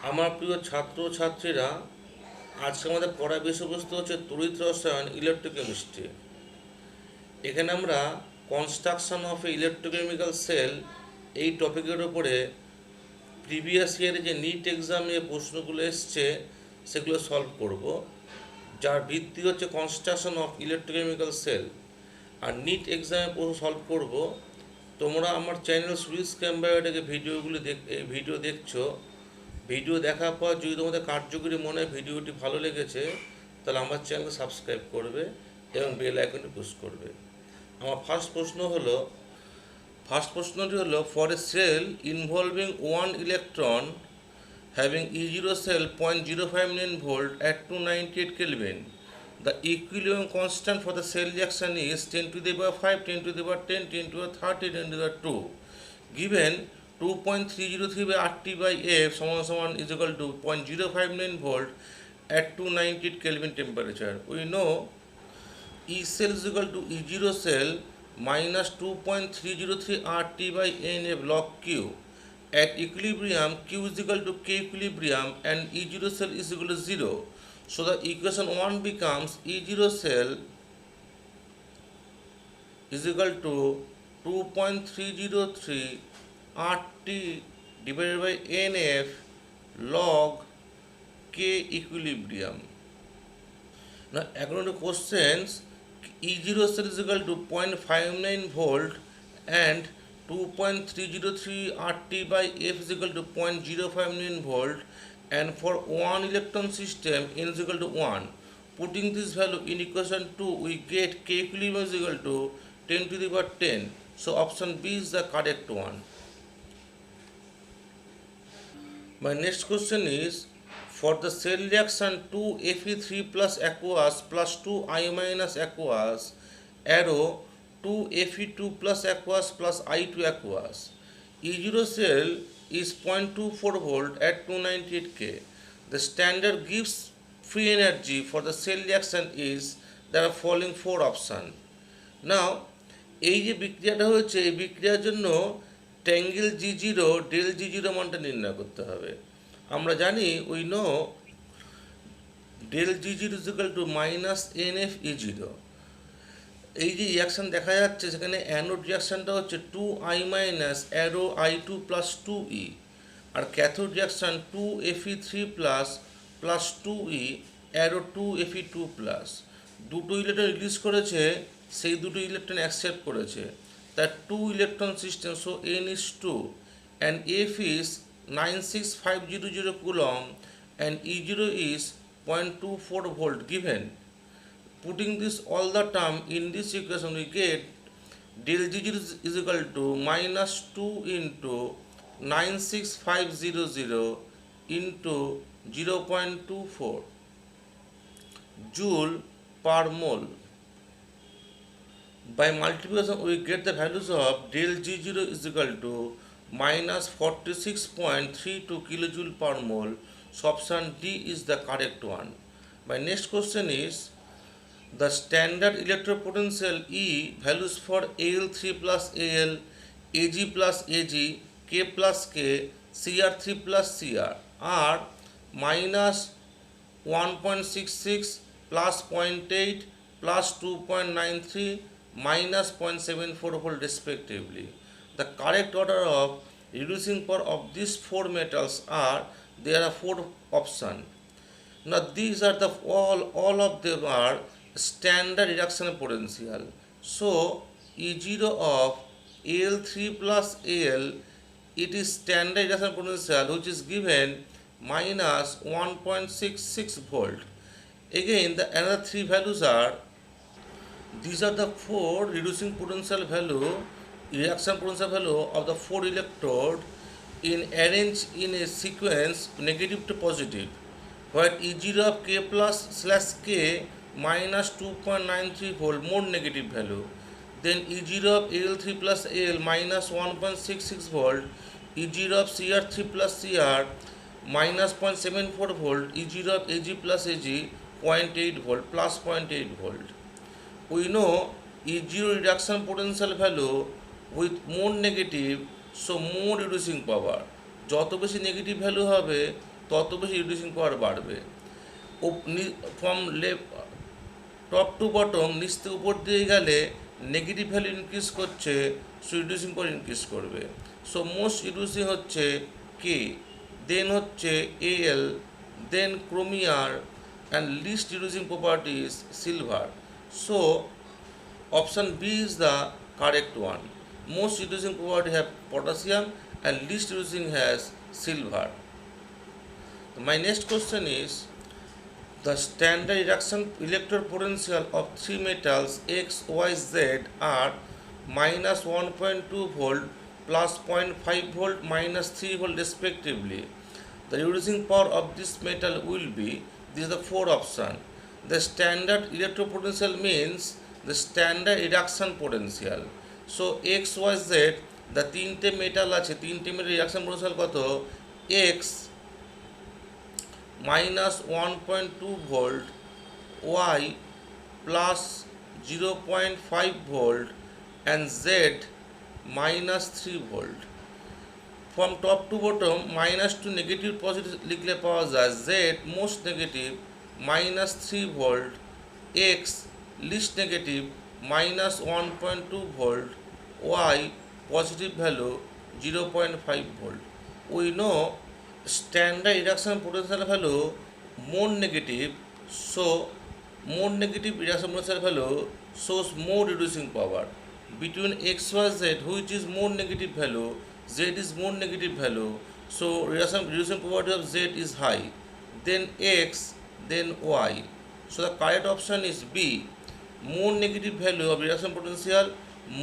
আমার প্রিয় ছাত্র ছাত্রীরা, আজকে আমাদের পড়ার বিষয়বস্তু হচ্ছে তড়িৎ রসায়ন, ইলেকট্রোকেমিস্ট্রি। এখানে আমরা construction of a electrochemical cell এই টপিকের উপরে প্রিভিয়াস ইয়ারে যে নিট এক্সামে প্রশ্নগুলো এসছে সেগুলো সলভ করব, যার ভিত্তি হচ্ছে কনস্ট্রাকশন অফ ইলেকট্রোকেমিক্যাল সেল। আর নিট এক্সামে প্রশ্ন সলভ করব। তোমরা আমার চ্যানেল সুইস ক্যাম্বায়োটাকে ভিডিও দেখছো। ভিডিও দেখার পর যদি তোমাদের কার্যকরী মনে হয়, ভিডিওটি ভালো লেগেছে, তাহলে আমার চ্যানেলকে সাবস্ক্রাইব করবে এবং বেল আইকনটি প্রেস করবে। আমার ফার্স্ট প্রশ্নটি হলো, for a cell involving one electron having E0 cell 0.05 volt at 298 Kelvin, the equilibrium constant for the cell reaction is 10 to the power 5, 10 to the power 10, 10 to the power 30, 10 to the power 2. Given 2.303 by RT by F is equal to 0.059 volt at 298 Kelvin temperature. We know E cell is equal to E0 cell minus 2.303 RT by NF log Q. At equilibrium, Q is equal to K equilibrium and E0 cell is equal to 0. So the equation 1 becomes E0 cell is equal to 2.303 RT divided by NF log K equilibrium. Now, according to questions, E0 cell is equal to 0.59 volt and 2.303 RT by F is equal to 0.059 volt, and for one electron system N is equal to 1. Putting this value in equation 2, we get K equilibrium is equal to 10 to the power 10. So option B is the correct one. My next question is, for the cell reaction 2Fe3 plus aqueous plus 2I minus aqueous, arrow 2Fe2 plus aqueous plus I2 aqueous. E0 cell is 0.24 volt at 298 K. The standard gives free energy for the cell reaction is, there are following 4 options. Now, এই যে বিক্রিয়াটা হচ্ছে, এই বিক্রিয়ার জন্য ট্যাঙ্গেল G0 del G0 মানটা নির্ণয় করতে হবে। আমরা জানি we know del G0 is equal to minus NF E0। এই যে রিয়াকশান দেখা যাচ্ছে, সেখানে অ্যানোড রিয়াকশানটা হচ্ছে 2I minus arrow I2 plus 2E, আর cathode reaction 2Fe3 plus plus 2E arrow 2Fe2 plus. দুটো ইলেকট্রন রিলিজ করেছে, সেই দুটো ইলেকট্রন অ্যাকসেপ্ট করেছে, তার 2 electron system. So N is 2 and F is 96500 coulomb and E0 is 0.24 volt given. Putting this all the term in this equation, we get del G0 is equal to minus 2 into 96500 into 0.24 joule per mole. By multiplication, we get the values of del G0 is equal to minus 46.32 kilojoule per mole. So option D is the correct one. My next question is, the standard electropotential E values for Al3 plus Al, Ag plus Ag, K plus K, Cr3 plus Cr are minus 1.66 plus 0.8 plus 2.93 minus 0.74 volt respectively. The correct order of reducing power of these 4 metals are, there are 4 options. Now these are the all of them are standard reduction potential. So E0 of Al3 plus Al, it is standard reduction potential which is given minus 1.66 volt. Again, the another 3 values are, these are the 4 reducing potential value, reaction potential value of the 4 electrode in arranged in a sequence negative to positive, where E0 of K plus slash K minus 2.93 volt more negative value. Then E0 of Al3 plus Al minus 1.66 volt, E0 of Cr3 plus Cr minus 0.74 volt, E0 of Ag plus Ag 0.8 volt plus 0.8 volt. We know E0 reduction potential value with more negative, so more reducing power. যত বেশি negative value হবে তত বেশি reducing পাওয়ার বাড়বে। From top to bottom, নিচ থেকে উপর দিয়ে গেলে নেগেটিভ ভ্যালু ইনক্রিজ করছে, সো রিডিউসিং পাওয়ার ইনক্রিজ করবে। সো মোস্ট রিডিউসিং হচ্ছে কে, দেন হচ্ছে এল, দেন ক্রোমিয়ার, and least reducing property is silver. So option B is the correct one. Most reducing property have potassium and least reducing has silver. My next question is, the standard reduction electrode potential of three metals X, Y, Z are minus 1.2 volt, plus 0.5 volt, minus 3 volt respectively. The reducing power of this metal will be, this is the four option. The standard electrode potential means the standard reduction potential. So X, Y, Z, the তিনটে metal আছে, তিনটে metal reduction potential কত? X minus 1.2 volt, Y plus 0.5 volt, and Z minus 3 volt. From top to bottom, minus to negative positive লিখলে পাওয়া যায় Z most negative minus 3 volt, X least negative minus 1.2 volt, Y positive value 0.5 volt. We know standard reduction potential value more negative, so more negative reduction potential value shows more reducing power. Between X, Y, Z, which is more negative value, Z is more negative value, so reducing property of Z is high, then X, then Y. So the correct option is B, more negative value of reduction potential,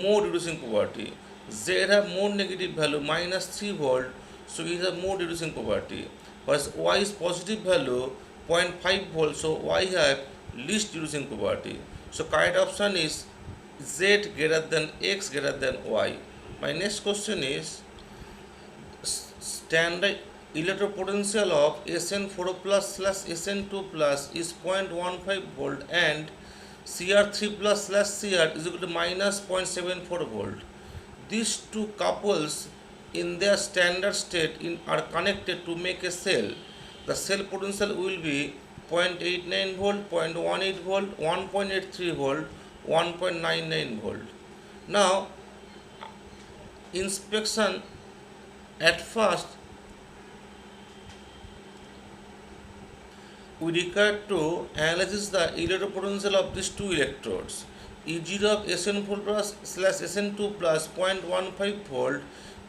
more reducing property. Z have more negative value minus 3 volt, so it has more reducing property. Whereas Y is positive value 0.5 volt, so Y have least reducing property. So correct option is Z greater than X greater than Y. My next question is, standard electrode potential of SN4 plus slash SN2 plus is 0.15 volt and Cr3 plus slash Cr is equal to minus 0.74 volt. These two couples in their standard state are connected to make a cell. The cell potential will be 0.89 volt, 0.18 volt, 1.83 volt, 1.99 volt. Now, inspection at first, we require to analyze the electrode potential of these two electrodes. E0 of SN4 plus slash SN2 plus 0.15 volt,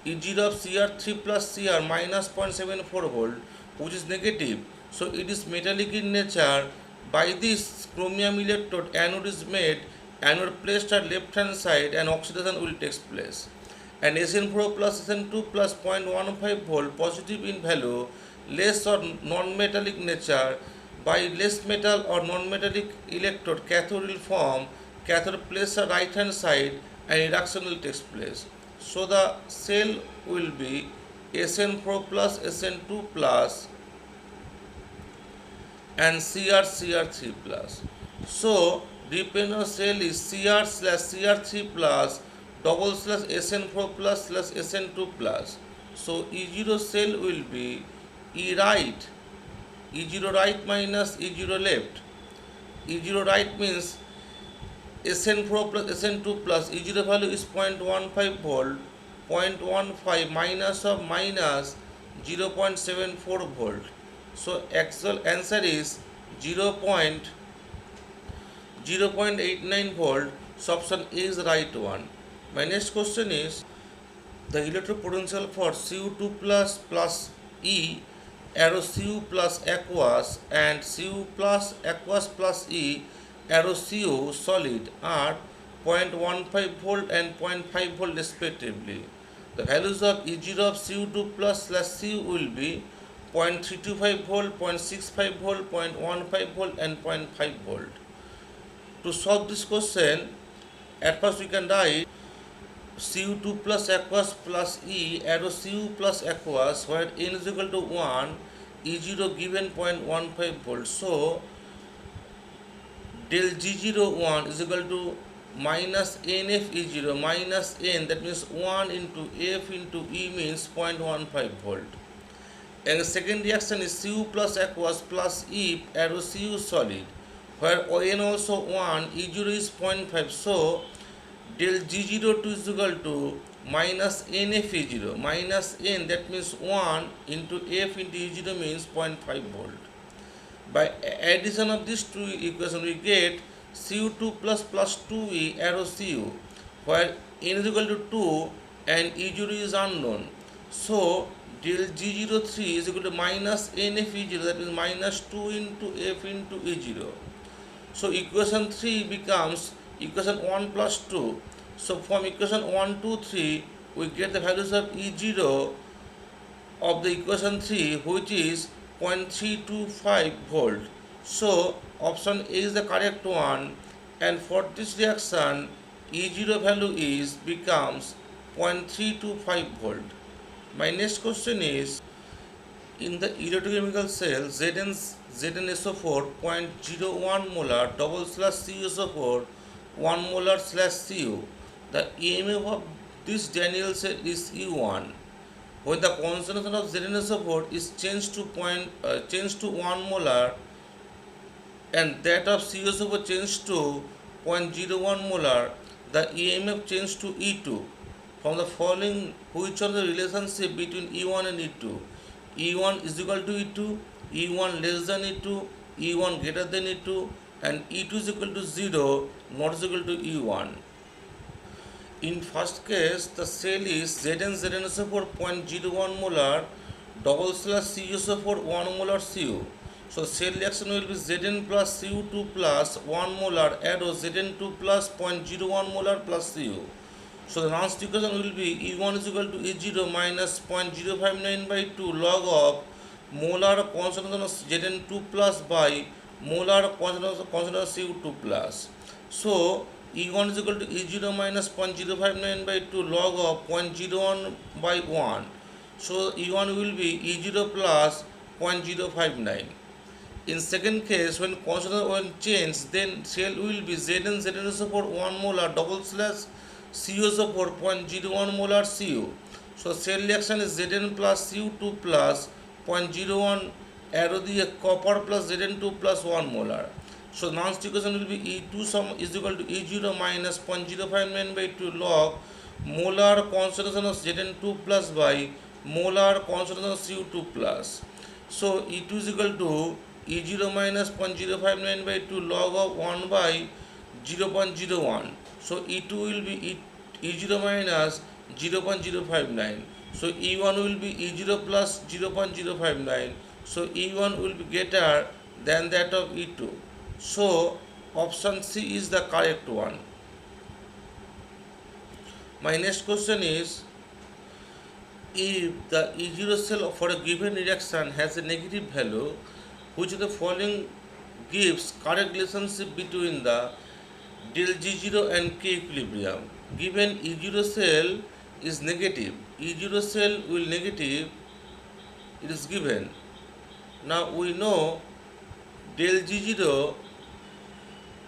E0 of Cr3 plus Cr minus 0.74 volt, which is negative. So it is metallic in nature. By this chromium electrode, anode is made, anode placed at left hand side, and oxidation will take place. And SN4 plus SN2 plus 0.15 volt, positive in value, less or non-metallic nature. By less metal or non-metallic electrode, cathode will form, cathode placed at right hand side, and reduction will take place. So the cell will be SN4 plus SN2 plus and Cr3 plus. So dependent cell is Cr slash Cr3 plus double slash SN4 plus slash SN2 plus. So E0 cell will be E right, E0 right minus E0 left. E0 right means SN4 plus SN2 plus, E0 value is 0.15 volt, 0.15 minus of minus 0.74 volt. So actual answer is 0.89 volt. So option A is the right one. My next question is, the electrode potential for Cu2 plus E, arrow Cu plus aqueous, and Cu plus aqueous plus E, arrow Cu solid, are 0.15 volt and 0.5 volt respectively. The values of E0 of Cu2 plus slash Cu will be 0.325 volt, 0.65 volt, 0.15 volt, and 0.5 volt. To solve this question, at first we can write Cu2 plus aqueous plus E, arrow Cu plus aqueous, where n is equal to 1, E0 given 0.15 volt. So del G01 is equal to minus NF E0 minus N, that means 1 into F into E means 0.15 volt. And the second reaction is Cu plus aqueous plus if arrow Cu solid, where n also 1, E0 is 0.5. So del G02 is equal to minus NF E0. Minus N, that means 1 into F into E0 means 0.5 volt. By addition of these two equations, we get Cu2 plus 2E arrow Cu, where n is equal to 2 and E0 is unknown. So del G03 is equal to minus NF E0, that means minus 2 into F into E0. So equation 3 becomes equation 1 plus 2. So from equation 1, 2, 3, we get the values of E0 of the equation 3, which is 0.325 volt. So option A is the correct one, and for this reaction E0 value is becomes 0.325 volt. My next question is, in the electrochemical cell ZnSO4 0.01 molar double slash CuSO4 1 molar slash Cu, the EMF of this Daniell cell is E1. When the concentration of ZnSO4 is changed to 1 molar and that of CuSO4 changed to 0.01 molar, the EMF changed to E2. From the following, which are the relationship between E1 and E2? E1 is equal to E2, E1 less than E2, E1 greater than E2, and E2 is equal to 0, not is equal to E1. In first case, the cell is ZnSO4 0.01 molar double slash CuSO4 1 molar Cu. So cell reaction will be Zn plus Cu2 plus 1 molar arrow Zn2 plus 0.01 molar plus Cu. So the last equation will be E1 is equal to E0 minus 0.059 by 2 log of molar concentration of Zn2 plus by molar concentration of Cu2 plus. So E1 is equal to E0 minus 0.059 by 2 log of 0.01 by 1. So E1 will be E0 plus 0.059. In second case, when concentration will change, then cell will be ZnSO4 1 molar double slash CuSO4 0.01 molar Cu. So cell reaction is Zn plus Cu2 plus 0.01 arrow the copper plus Zn2 plus 1 molar. So last equation will be E2 sum is equal to E0 minus 0.059 by 2 log molar concentration of Zn2 plus by molar concentration of Cu2 plus. So E2 is equal to E0 minus 0.059 by 2 log of 1 by 0.01. So E2 will be E0 minus 0.059. So E1 will be E0 plus 0.059. So E1 will be greater than that of E2. So option C is the correct one. My next question is, if the E0 cell for a given reaction has a negative value, which of the following gives correct relationship between the del G0 and K equilibrium? Given E0 cell is negative, E0 cell will negative, it is given. Now we know del G0,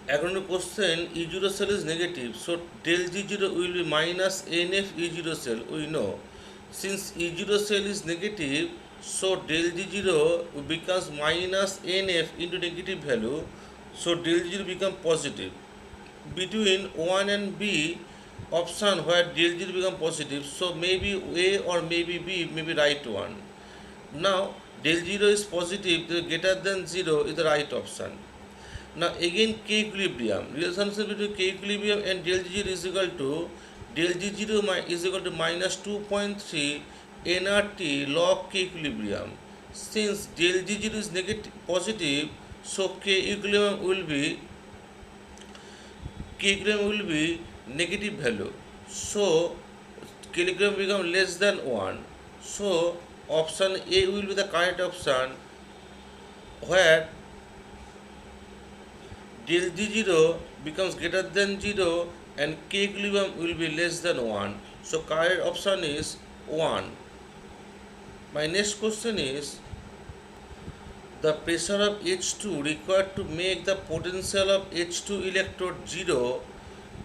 according to question, E0 cell is negative, so del G0 will be minus NF E0 cell, we know. Since E0 cell is negative, so del G0 becomes minus NF into negative value, so del G0 becomes positive. Between 1 and B option where del 0 become positive, so maybe A or maybe B may be right one. Now del 0 is positive, greater than 0 is the right option. Now again K equilibrium, relationship between K equilibrium and del 0 is equal to del G0 is equal to minus 2.3 nRT log K equilibrium. Since del G0 is negative positive, so K equilibrium will be negative value. So K equilibrium become less than 1. So option A will be the correct option, where del G0 becomes greater than 0 and K equilibrium will be less than 1. So correct option is 1. My next question is, the pressure of H2 required to make the potential of H2 electrode 0,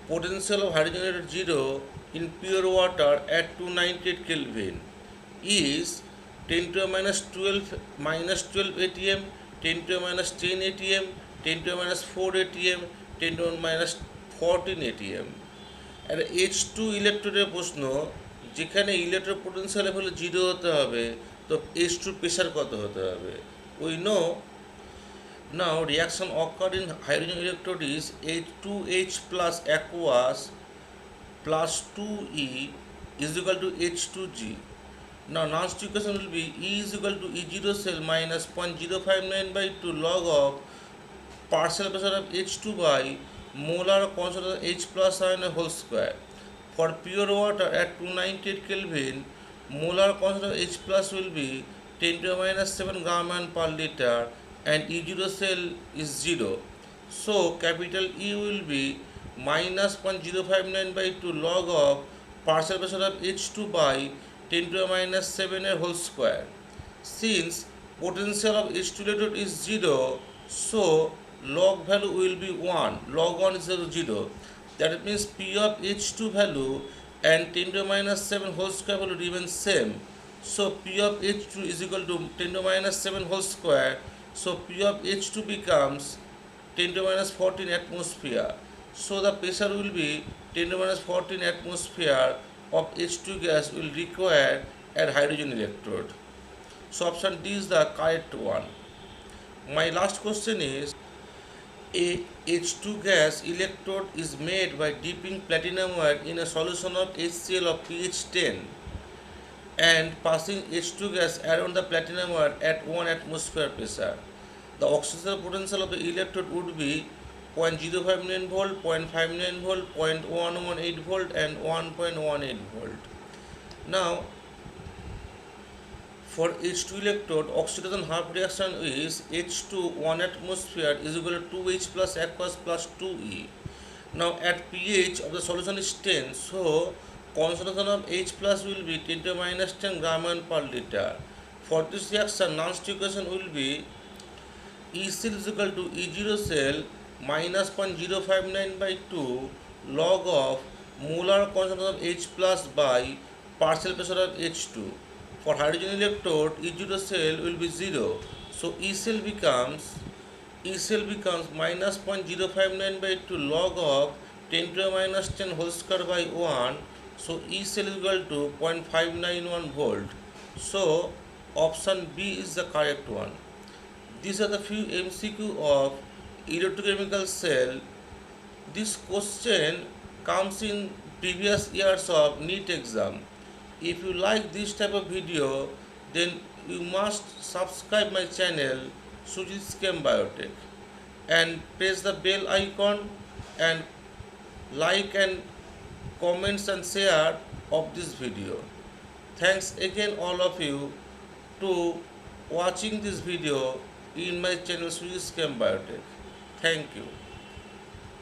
potential of hydrogen electrode 0 in pure water at 298 Kelvin is 10 to the minus 12 atm, 10 to the minus 10 atm, 10 to the minus 4 atm, 10 to the minus 14 atm। আর H two ইলেকট্রনের প্রশ্ন, যেখানে electron potential level zero হতে হবে, তো H two pressure কত হতে হবে? We know now reaction occurred in hydrogen electrode is H2H plus aqueous plus 2E is equal to H2G. Now last equation will be E is equal to E0 cell minus 0.059 by 2 log of partial pressure of H2 by molar concentration of H plus ion whole square. For pure water at 298 Kelvin, molar concentration of H plus will be 10 to the minus 7 gram per liter and E0 cell is 0. So capital E will be minus 0.059 by 2 log of partial pressure of H2 by 10 to the minus 7 whole square. Since potential of H2 electrode is 0, so log value will be 1. Log 1 is 0. That means P of H2 value and 10 to the minus 7 whole square value remain same. So P of H2 is equal to 10 to the minus 7 whole square. So P of H2 becomes 10 to the minus 14 atmosphere. So the pressure will be 10 to the minus 14 atmosphere of H2 gas will require at hydrogen electrode. So option D is the correct one. My last question is, a H2 gas electrode is made by dipping platinum wire in a solution of HCl of pH 10 and passing H2 gas around the platinum wire at 1 atmosphere pressure. The oxidation potential of the electrode would be 0.059 volt, 0.59 volt, 0.118 volt and 1.18 volt. Now for H2 electrode, oxidation half reaction is H2 1 atmosphere is equal to 2H plus aqueous plus 2E. Now at pH of the solution is 10, so concentration of H plus will be 10 to the minus 10 gram per liter. For this reaction, last equation will be E cell is equal to E0 cell minus 0.059 by 2 log of molar concentration of H plus by partial pressure of H2. For hydrogen electrode, E0 cell will be 0. So E cell becomes minus 0.059 by 2 log of 10 to the minus 10 whole square by 1. So E cell is equal to 0.591 volt. So option B is the correct one. These are the few MCQ of electrochemical cell. This question comes in previous years of NEET exam. If you like this type of video, then you must subscribe my channel Sujit Chem Biotech and press the bell icon and like and comments and share of this video. Thanks again all of you to watching this video in my channel Sujit Chem Biotech. Thank you.